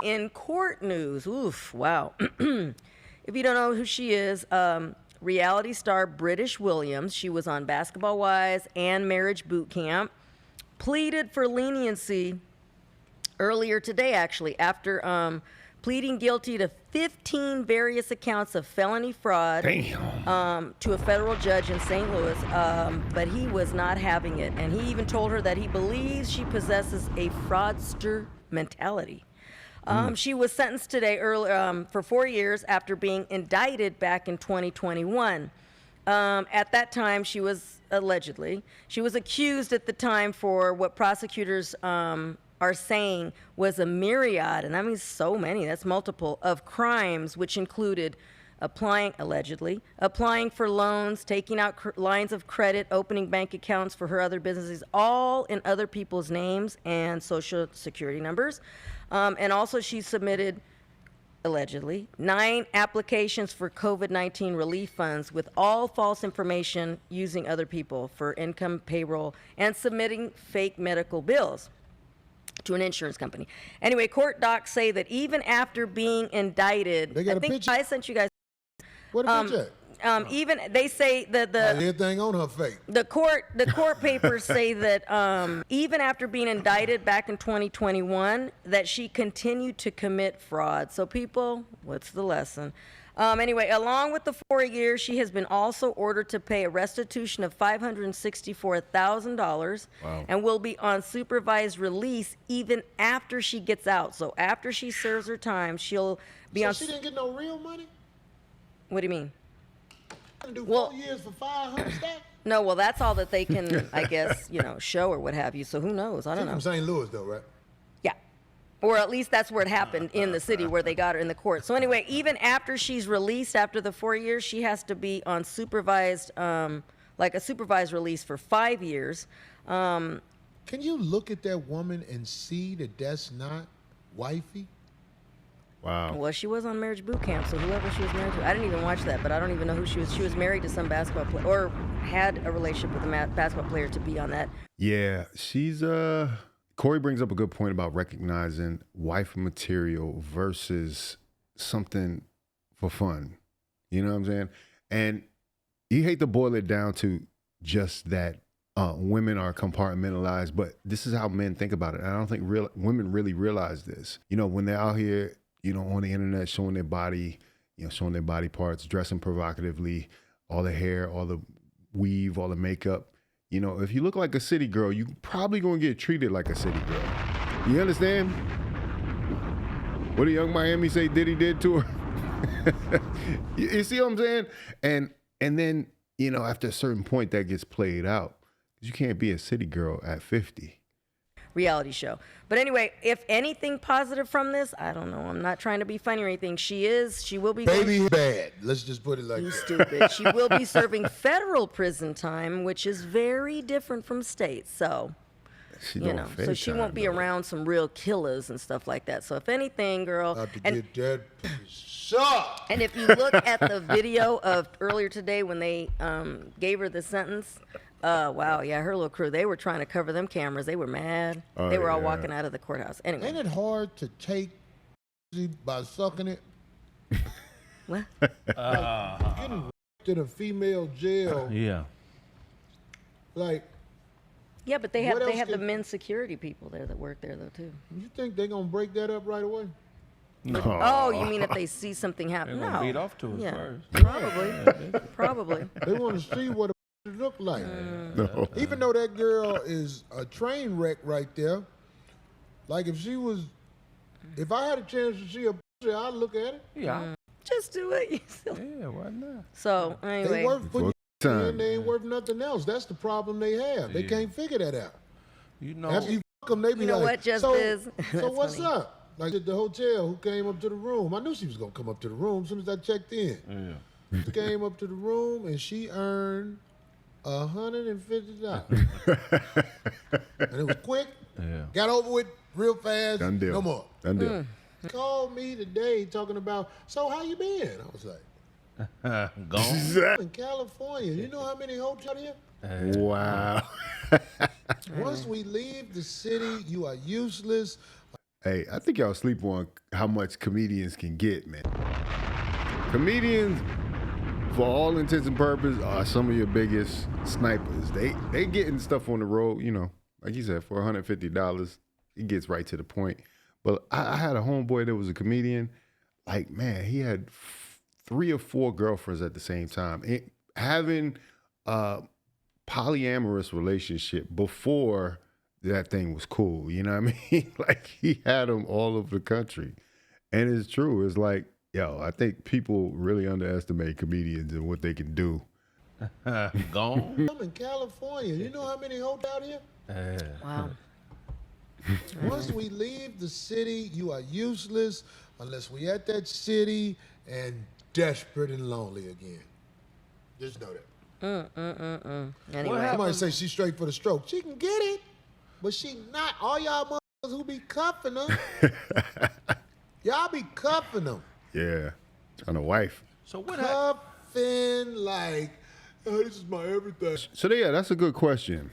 In court news, oof, wow. If you don't know who she is, reality star British Williams, she was on Basketball Wives and Marriage Boot Camp, pleaded for leniency earlier today, actually, after pleading guilty to 15 various accounts of felony fraud to a federal judge in St. Louis, but he was not having it. And he even told her that he believes she possesses a fraudster mentality. She was sentenced today for 4 years after being indicted back in 2021. At that time, she was accused at the time for what prosecutors are saying was a myriad, and that means so many, that's multiple, of crimes, which included applying for loans, taking out lines of credit, opening bank accounts for her other businesses, all in other people's names and social security numbers. And also she submitted, allegedly, 9 applications for COVID-19 relief funds with all false information using other people for income, payroll, and submitting fake medical bills to an insurance company. Anyway, court docs say that even after being indicted, They got I think picture? I sent you guys. What a picture? Even they say that Everything on her face. the court papers say that even after being indicted back in 2021, that she continued to commit fraud. So people, what's the lesson? Anyway, along with the 4 years, she has been also ordered to pay a restitution of $564,000 and will be on supervised release even after she gets out. So after she serves her time, she'll be on. She didn't get no real money? What do you mean? Do 4 years for 500 stacks? No, well, that's all that they can, I guess, show or what have you. So who knows? I don't know. From St. Louis, though, right? Yeah. Or at least that's where it happened, in the city where they got her in the court. So anyway, even after she's released after the 4 years, she has to be on supervised, like a supervised release for 5 years. Can you look at that woman and see that that's not wifey? Wow. Well, she was on Marriage Boot Camp, so whoever she was married to, I didn't even watch that, but I don't even know who she was. She was married to some basketball player, or had a relationship with a basketball player to be on that. Yeah, she's Corey brings up a good point about recognizing wife material versus something for fun. You know what I'm saying? And you hate to boil it down to just that women are compartmentalized, but this is how men think about it. And I don't think women really realize this. When they're out here, on the internet, showing their body, showing their body parts, dressing provocatively, all the hair, all the weave, all the makeup. If you look like a city girl, you probably gonna get treated like a city girl. You understand? What did Young Miami say Diddy did to her? You see what I'm saying? And then, after a certain point that gets played out. You can't be a city girl at 50. Reality show. But anyway, if anything positive from this, I don't know. I'm not trying to be funny or anything. She will be. Baby bad. Let's just put it like you that. Stupid. She will be serving federal prison time, which is very different from state. So, so she won't be around some real killers and stuff like that. So if anything, girl. Get that shot. And if you look at the video of earlier today when they gave her the sentence, wow, yeah, her little crew, they were trying to cover them cameras. They were mad. They were all walking out of the courthouse. Anyway. Ain't it hard to take by sucking it? What? Getting in a female jail. Yeah. Yeah, but they have the men's security people there that work there though too. You think they're gonna break that up right away? No. Oh, you mean if they see something happen? They're gonna beat off to it first. Probably. They want to see what it look like. No. Even though that girl is a train wreck right there, like if I had a chance to see a pussy, I'd look at it. Yeah. Just do it. Yeah, why not? So anyway. They worth putting in, they ain't worth nothing else. That's the problem they have. They can't figure that out. After you fuck them, they be like, what just so, is? So what's funny. up? Like at the hotel, who came up to the room? I knew she was gonna come up to the room as soon as I checked in. Yeah. She came up to the room and she earned $150. And it was quick. Yeah. Got over with real fast. Done deal. No more. Done deal. Called me today talking about, so how you been? I was like, Gone. in California. You know how many hotels here? Wow. Once we leave the city, you are useless. Hey, I think y'all sleep on how much comedians can get, man. Comedians, for all intents and purposes, are some of your biggest snipers. They getting stuff on the road, you know, like you said, for $150. It gets right to the point. But I had a homeboy that was a comedian. Like, man, he had 3 or 4 girlfriends at the same time. Having a polyamorous relationship before that thing was cool. You know what I mean? Like, he had them all over the country. And it's true. It's like, yo, I think people really underestimate comedians and what they can do. Gone. I'm in California. You know how many hoes out here? Wow. Once we leave the city, you are useless unless we at that city and desperate and lonely again. Just know that. Anyway. Somebody say she's straight for the stroke. She can get it, but she not. All y'all motherfuckers who be cuffing them, y'all be cuffing them. Yeah. On a wife. So what happened? Cuffing like, oh, this is my everything. So yeah, that's a good question.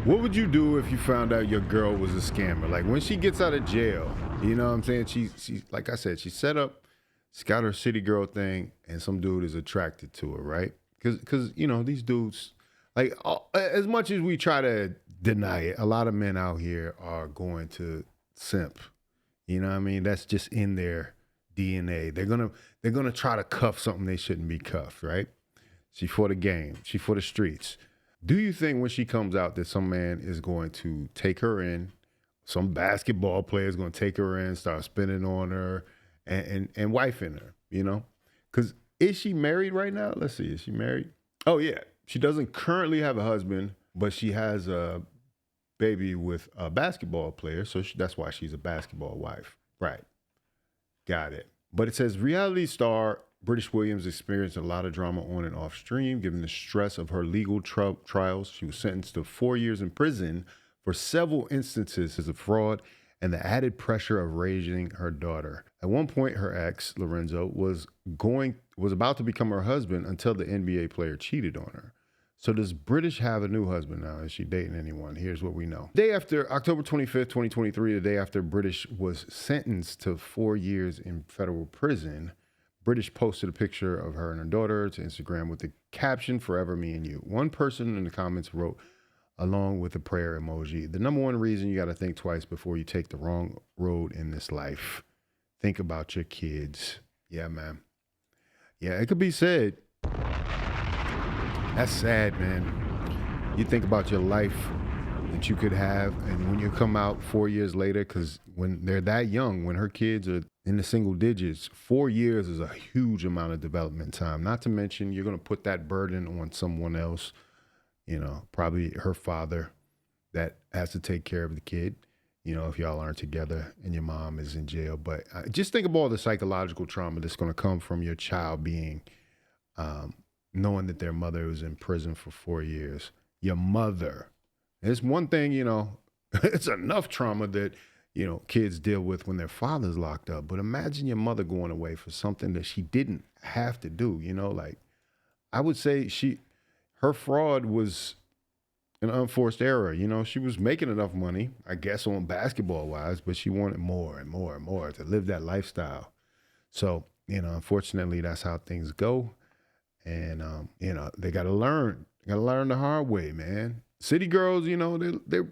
What would you do if you found out your girl was a scammer? Like when she gets out of jail, you know what I'm saying? She like I said, she set up, she's got her city girl thing, and some dude is attracted to her, right? Because you know, these dudes, like as much as we try to deny it, a lot of men out here are going to simp. You know what I mean? That's just in their DNA. They're gonna try to cuff something they shouldn't be cuffed, right? She for the game. She for the streets. Do you think when she comes out that some man is going to take her in, some basketball player is going to take her in, start spinning on her, and wifing her, you know? Because is she married right now? Let's see. Is she married? Oh, yeah. She doesn't currently have a husband, but she has a baby with a basketball player, so that's why she's a basketball wife. Right. Got it. But it says reality star British Williams experienced a lot of drama on and off stream. Given the stress of her legal trials, she was sentenced to 4 years in prison for several instances of fraud and the added pressure of raising her daughter. At one point, her ex, Lorenzo, was about to become her husband until the NBA player cheated on her. So does British have a new husband now? Is she dating anyone? Here's what we know. Day after October 25th, 2023, the day after British was sentenced to 4 years in federal prison, British posted a picture of her and her daughter to Instagram with the caption, "Forever me and you." One person in the comments wrote, along with a prayer emoji, "The number one reason you got to think twice before you take the wrong road in this life. Think about your kids." Yeah, man. Yeah, it could be said. That's sad, man. You think about your life that you could have, and when you come out 4 years later, because when they're that young, when her kids are in the single digits, 4 years is a huge amount of development time. Not to mention, you're going to put that burden on someone else, you know, probably her father that has to take care of the kid, you know, if y'all aren't together and your mom is in jail. But just think of all the psychological trauma that's going to come from your child being, knowing that their mother was in prison for 4 years. Your mother. It's one thing, you know, it's enough trauma that, you know, kids deal with when their father's locked up. But imagine your mother going away for something that she didn't have to do, you know, like I would say her fraud was an unforced error. You know, she was making enough money, I guess, on basketball wise, but she wanted more and more and more to live that lifestyle. So, you know, unfortunately, that's how things go. And, you know, they got to learn. They got to learn the hard way, man. City girls, you know, the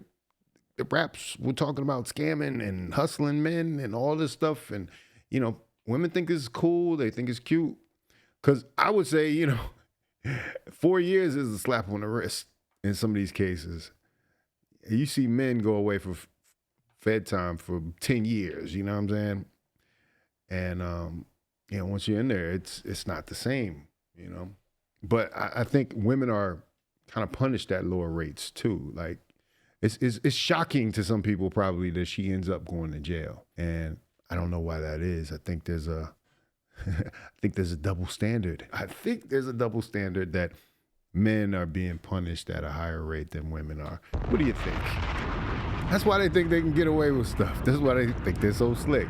raps were talking about scamming and hustling men and all this stuff. And, you know, women think it's cool. They think it's cute. Because I would say, you know, 4 years is a slap on the wrist in some of these cases. You see men go away for fed time for 10 years, you know what I'm saying? And, you know, once you're in there, it's not the same, you know? But I think women are kind of punished at lower rates too. Like it's shocking to some people probably that she ends up going to jail. And I don't know why that is. I think there's a double standard. I think there's a double standard that men are being punished at a higher rate than women are. What do you think? That's why they think they can get away with stuff. That's why they think they're so slick.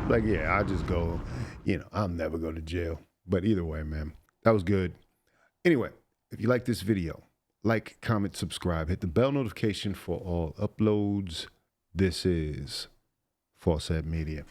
Like, yeah, I'll just go, you know, I'll never go to jail. But either way, man, that was good. Anyway, if you like this video, like, comment, subscribe, hit the bell notification for all uploads. This is Faucette Media.